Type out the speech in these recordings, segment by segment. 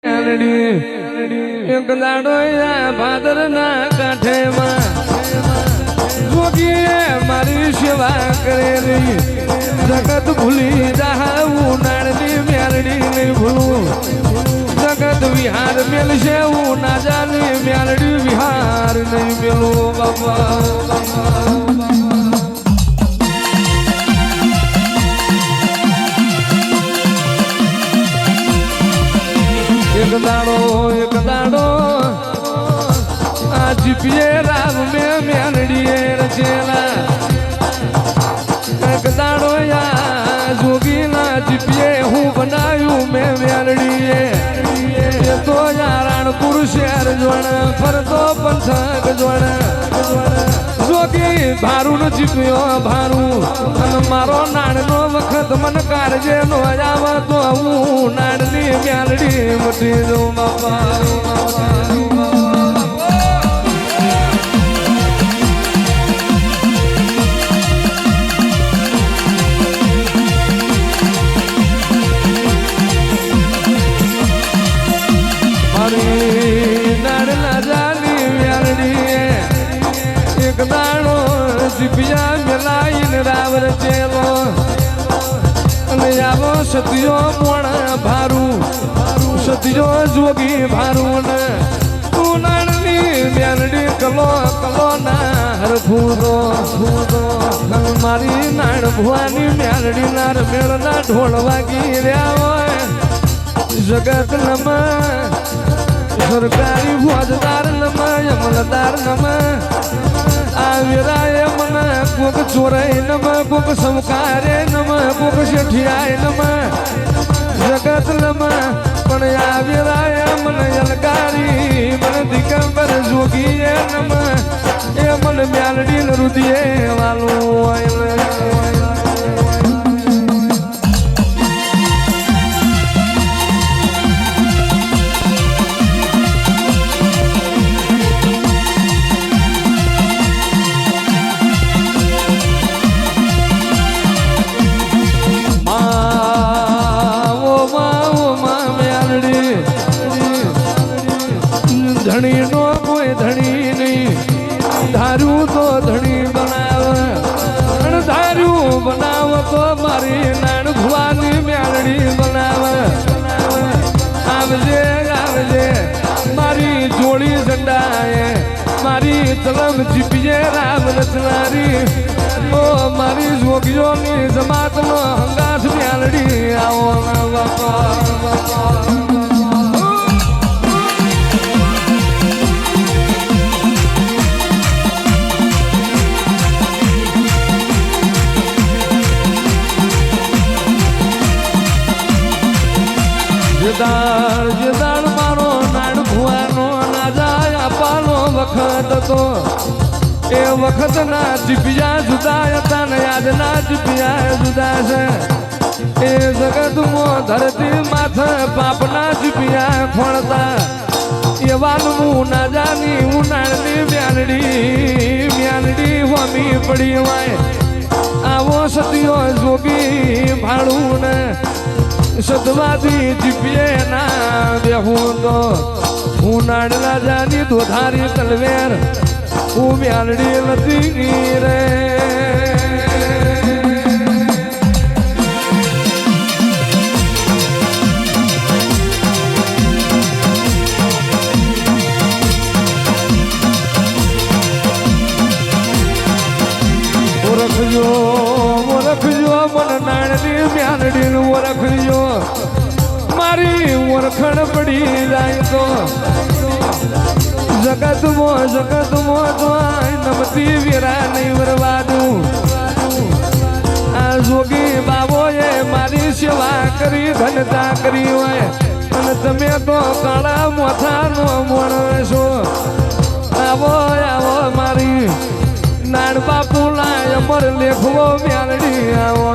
એક દાડો ભાદરના કાંઠેમાં જોગીએ મારી સેવા કરેલી જગત ભૂલી જાઉં નાળની મેલડી નહીં ભૂલું જગત વિહાર મેલશે હું ના જાની મેલડી વિહાર નહીં મેલું બાબા એક દાડો આ જીપીએ રામ મેં મેલડીએ રચેલા એક દાડો યા જોગીના જીપીએ હું બનાવ્યું મેં મેલડીએ એ તો યારાણપુર શહેર જોણ ફરતો પંથક જોણ જોગી ભારું જીપ્યો ભારું અને મારો નાણનો વખત મન કારજે નો આવ તો હું નાણની મેલડી મટી દઉં બાપા જીપિયા મેલાઈને રાવર ચેલો અને આવો સતિયો મોણા ભારું સતિયો જોગી ભારું ને તું નાણની મેલડી કલો કલો ના હરફૂદો મારી નાણ ભુવાની મેલડી નાર મેળના ઢોળ વાગી રહ્યા હોય જગત નમા સરકારી ફોજદાર નમા અમલદાર નમા આવીરાય મને કોક ચોરાય નમ કોક સમકારે નમ કોક શેઠિયાય નમ જગત નમ પણ આવીરાય મને અલકારી મને દિગંબર જોગીએ નમ એ મને મ્યાલડી રુદિયે વાલું ધણી નો કોઈ ધણી નહીં ધાર્યું તો ધણી બનાવે ધાર્યું બનાવ તો મારી નાણ ભુવાની મેલડી બનાવે આવજે આવજે મારી જોડી ઝંડાએ મારી તલમ જીપીએ રામ રચનારી ઓ મારી જોગીઓની જમાતનો હંગાથ મેલડી આવો ના બાપા જદાળ મારો નાડ ભુવાનો ના જાય અપાનો વખત હતો એ વખત ના જીપિયા જુદા હતા ને યાદ ના જીપિયા જુદા છે એ જગતમાં ધરતી માથે પાપના જીપિયા ખોળતા એવાનું હું ના જાની ઉનાળની મ્યાલડી હોમી પડી હોય આવો સતિયો જોગી ભાડું ને સદવાદી જીપીએ ના બેહું તો હું નાડલા જાની દોધારી તલવેર હું મ્યાલડી નથી રે ઓળખજો મને નાણની મ્યાલડી ઓળખજો મારી ઓળખણ પડી જાય તો જગતમાં જોય નમતી વીરા નહીં વરવાદું આ જોગી બાબોએ મારી સેવા કરી ઘનતા કરી હોય અને તમે તો કાળા મોથાનો માણસો આવો આવો મારી નાણ બાપુ લાય અમર લેખવો મ્યાલડી આવો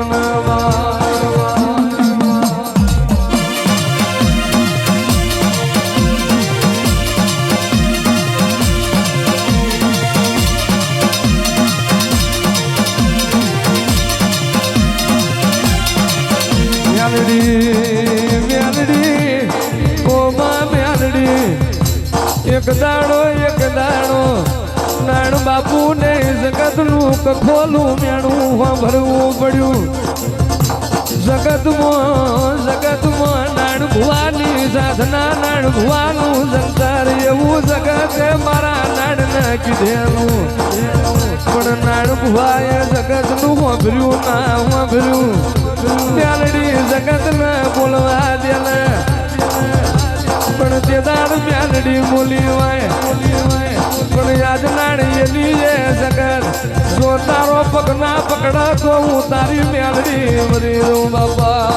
મ્યાલડી ઓ મા એક દાડો નાણ બાપુ ને જગત નું કખોલું મેણું ભરવું પડ્યું જગતમાં નાણ ભુવાની સાધના નાણ ભુવાનું સંસાર એવું જગતે મારા નાણ ના કીધેલું પણ નાણ ભુવાએ જગત નું વાપર્યું ના વાપર્યું મ્યાલડી જગત ના બોલવા દેલા પણ તે દાડ મ્યાલડી બોલી વાય પણ યાદ નાણી એની એ જગત જો તારો પગ ના પકડા તો હું તારી મ્યાલડી મરી દઉં બાપા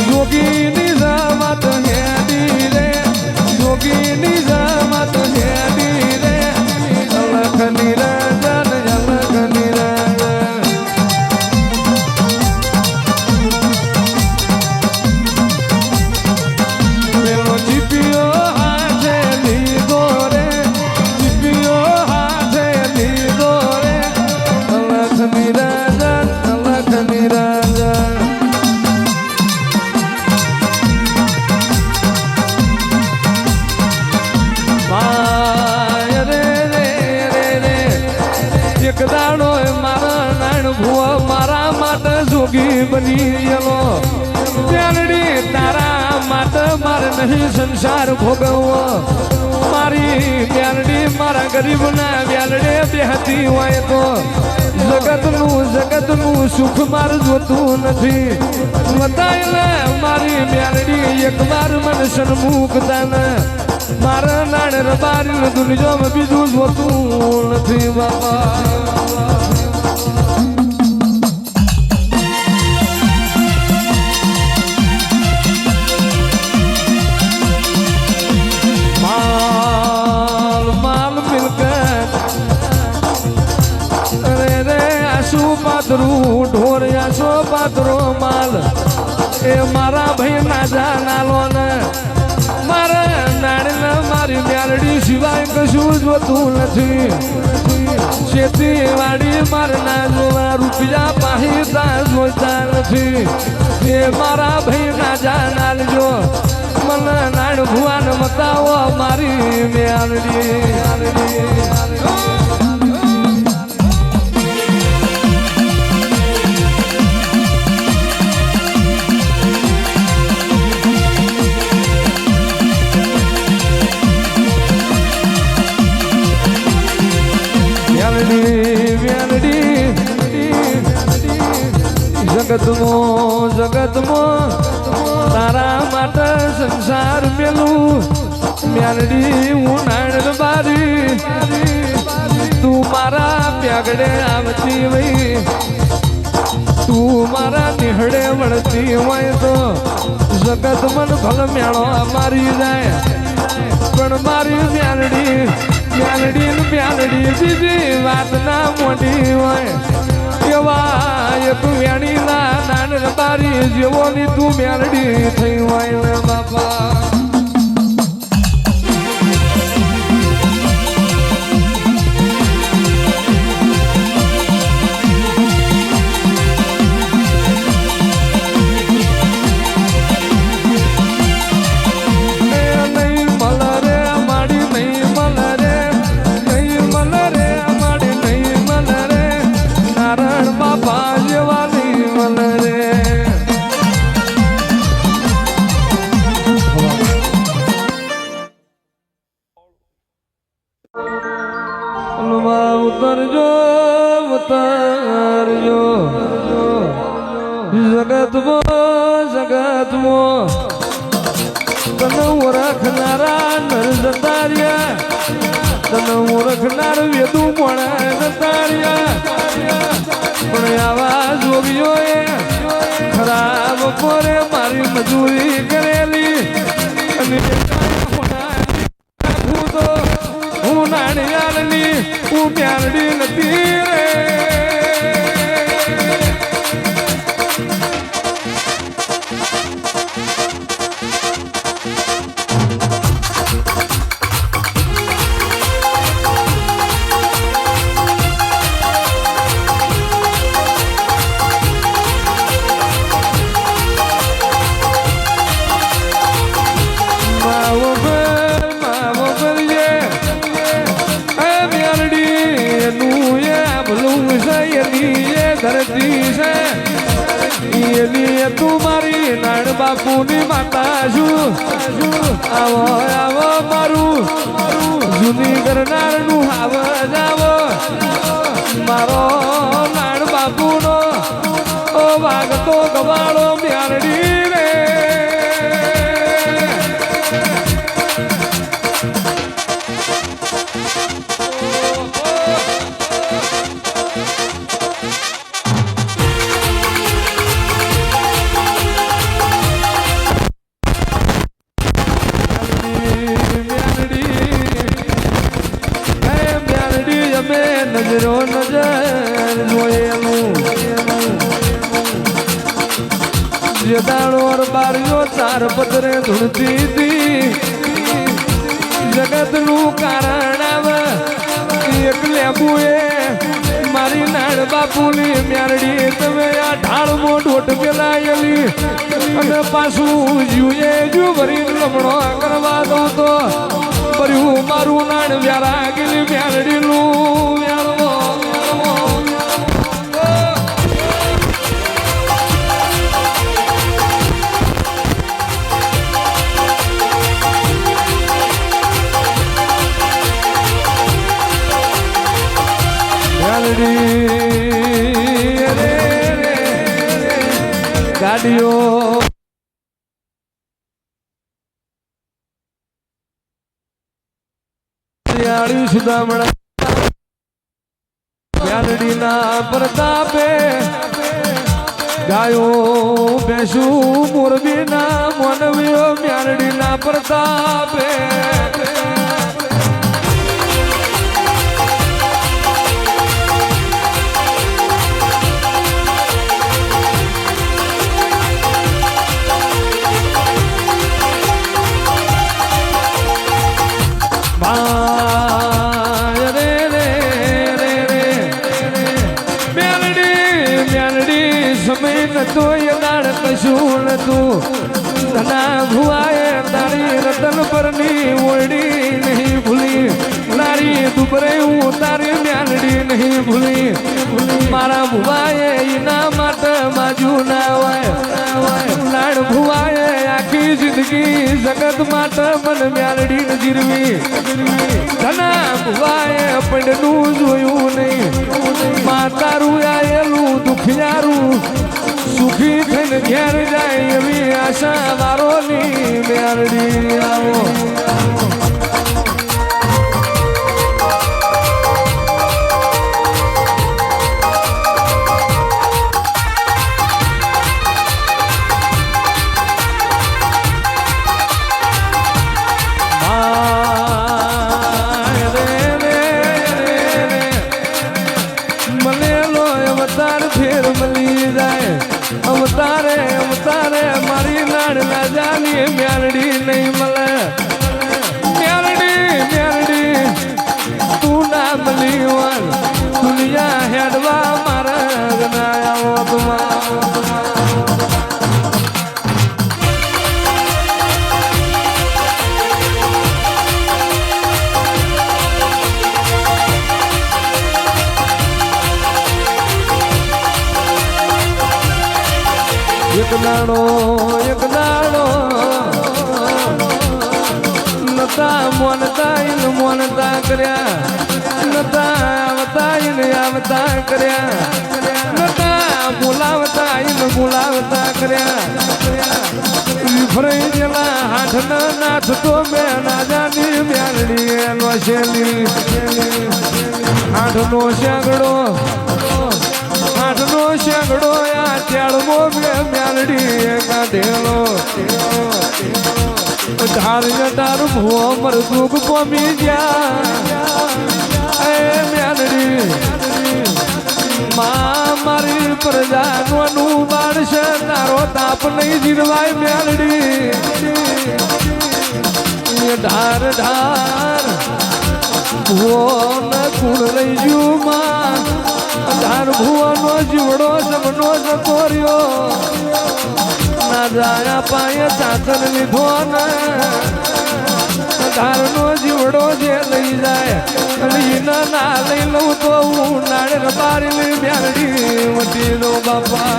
જોગીની જામત હેડી રે જોગીની જામત હેડી રે અલખ નિરંજન અલખ નિરંજન પેલો ચીપિયો હાથે લીધો રે ચીપિયો હાથે લીધો રે અલખ નિરંજન અલખ નિરંજન એક દાડો મારા નાણ ભુવા મારા માટે જોગી બની ગયેલો ત્યાંડી તારા માટે મારે નહીં સંસાર ભોગવવો મારી ત્યાંડી મારા ગરીબ ના વ્યાલડે બેહતી હોય તો જગતનું સુખ મારે જોતું નથી બતાયેલા મારી મ્યાલડી એક વાર મને સન્મુખ દાને મારા નાણ રબારી દુનિયામાં બીજું જોતું નથી બાપા માલ મિલકત રે આસુ પાતરું ઢોર આસો પાતરો માલ એ મારા ભાઈ ના જાનાલો ને મારા નાણના મારી મ્યાલડી સિવાય કશું જોતું નથી ખેતી વાડી મારે ના જોવા રૂપિયા પાહીતા જોતા નથી એ મારા ભાઈ ના જાનાલ જો મને નાણ ભુવાન મતાવો મારી મ્યાલડી જગતમાં તારા માટે સંસાર મેલું મ્યાલડી હું નાણ બારી તું મારા પ્યાગડે આવતી વઈ તું મારા નિહળે વળતી હોય તો જગત મન ભલ મેળો મારી જાય પણ મારી મ્યાલડી બીજી વાત ના મોટી હોય એવા એક વેણી ના નાન બારી જેવો ની તું મ્યાલડી થઈ હોય ને બાપા ઉતરજો જગતમાં તને ઓળખનારા નર જતાર્યા તને ઓળખનાર વેદું મળે જતાર્યા પણ આવા જોગીઓએ ખરાબ પોરે મારી મજૂરી કરેલી અને હું નાણિયાળની હું મ્યાલડી નથી રે એલી તું મારી નાણ બાપુની માતા છું આવો આવો મારું જૂની કરનારનું હાવ જાવો મારો નાણ બાપુનો ઓ વાગતો ગવાળો મ્યારડી રે નજરો નજર જોયેલું જે દાડો બારીઓ ચાર પદરે ધૂળતી હતી જગતનું કારણ આવે એક લેબુએ મારી નાળ બાપુની મ્યારડી તમે આ ઢાળમાં ઢોટ પેલાયેલી અને પાછું જીવે જુ ભરી લમણો કરવા દઉં તો ભર્યું મારું નાણ વ્યારા ગયેલી મ્યારડીનું ગાડીઓ સુદામણા મ્યારડીના પ્રતાપે ગાયો બેસું મોરબીના મોનવીઓ મ્યારડીના પ્રતાપે તો યદાડ કશું નતું તના ભુવાએ તારી રતન પરની ઓરડી નહીં ભૂલી તારી દુબરે હું તારી મ્યાલડી નહીં ભૂલી મારા ભુવાએ એના માટે બાજુ ના હોય લાડ ભુવાએ આખી જિંદગી જગત માટે મન મ્યાલડી જીરવી તના ભુવાએ પડનું જોયું નહીં માતારું આયેલું દુખિયારું સુખી થઈને ઘેર જાય એવી આશા વારોની મ્યારડી આવો મલેલો અવતાર ફેર મળી જાય અવતારે અવતારે મારી નાડ રાજાની મ્યારડી નહીં મળે મ્યારડી મ્યારડી તું ના મળી વન દુનિયા હેડવા મારા ગનાયા તુમા એક દાડો નતા મોનતા કર્યા નતા આવતા કર્યા નતા બોલાવતા કર્યા વિફરાઈ ગયેલા હાથ નાથ તો મેં રાજાની મ્યાલડી વસેલી હાથનો શેગડો આઠનો શેગડો આ ચાળમો મ્યાલડી કાઢેલો ધાર જટાર ભૂવો મરદુક પોમી ગયા એ મ્યાલડી માં મારી પ્રજાનું બાળશે તારો તાપ નહીં જીરવાય મ્યાલડી ઢાર ઢાર ભૂવો ન કુણ લઈ ગયું માં ધાર ભુવાનો જીવડો જમનો જતો રહ્યો ના જાયા પાયે ચાતર લીધો ને ધારનો જીવડો જે લઈ જાય અને ના લઈ લઉં તો હું ના નાળેર બારીની મ્યાલડી મટી દો બાપા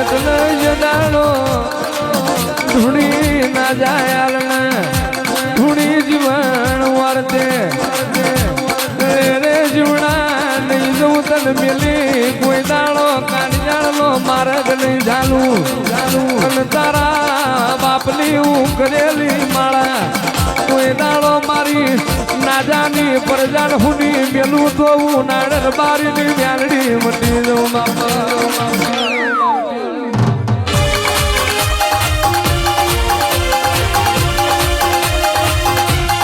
એટલે જડાડો ધૂણી ના જાય ધૂણી જીવન વારતે રે જીવણા નહીં જવું તને મેલી કોઈ દાડો કાળિયાળનો માર્ગ નહીં ચાલું અને તારા બાપની હું કરેલી માળા કોઈ દાડો મારી નાજાની પરજાન હુની મેલું તો હું નાળર બારીની મ્યાલડી મટી દઉં બાપા